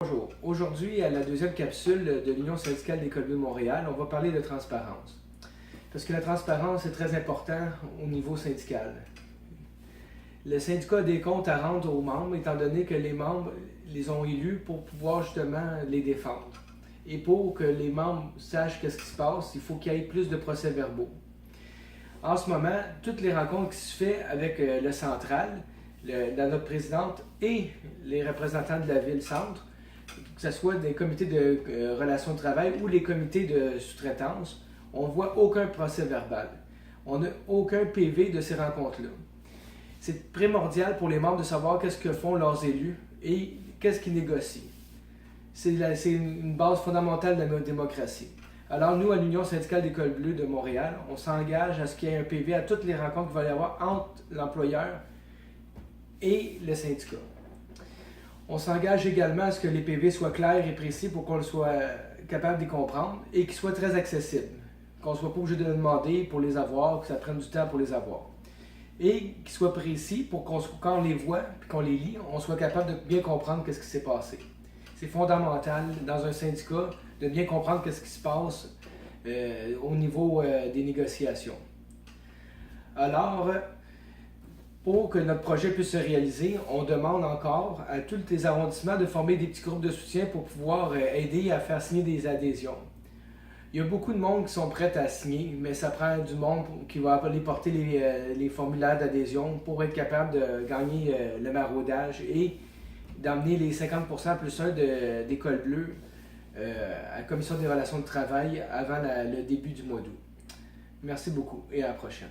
Bonjour. Aujourd'hui, à la deuxième capsule de l'Union syndicale des Écoles Bleues de Montréal, on va parler de transparence. Parce que la transparence est très importante au niveau syndical. Le syndicat a des comptes à rendre aux membres, étant donné que les membres les ont élus pour pouvoir justement les défendre. Et pour que les membres sachent ce qui se passe, il faut qu'il y ait plus de procès-verbaux. En ce moment, toutes les rencontres qui se font avec le central, notre présidente et les représentants de la ville-centre, que ce soit des comités de relations de travail ou les comités de sous-traitance, on ne voit aucun procès verbal. On n'a aucun PV de ces rencontres-là. C'est primordial pour les membres de savoir qu'est-ce que font leurs élus et qu'est-ce qu'ils négocient. C'est une base fondamentale de la démocratie. Alors nous, à l'Union syndicale des Écoles Bleues de Montréal, on s'engage à ce qu'il y ait un PV à toutes les rencontres qu'il va y avoir entre l'employeur et le syndicat. On s'engage également à ce que les PV soient clairs et précis pour qu'on soit capable de les comprendre et qu'ils soient très accessibles. Qu'on ne soit pas obligé de les demander pour les avoir, que ça prenne du temps pour les avoir. Et qu'ils soient précis pour qu'on, quand on les voit et qu'on les lit, on soit capable de bien comprendre ce qui s'est passé. C'est fondamental dans un syndicat de bien comprendre ce qui se passe au niveau des négociations. Alors, pour que notre projet puisse se réaliser, on demande encore à tous les arrondissements de former des petits groupes de soutien pour pouvoir aider à faire signer des adhésions. Il y a beaucoup de monde qui sont prêts à signer, mais ça prend du monde qui va aller porter les formulaires d'adhésion pour être capable de gagner le maraudage et d'emmener les 50% plus 1 d'École Bleue à la Commission des relations de travail avant le début du mois d'août. Merci beaucoup et à la prochaine.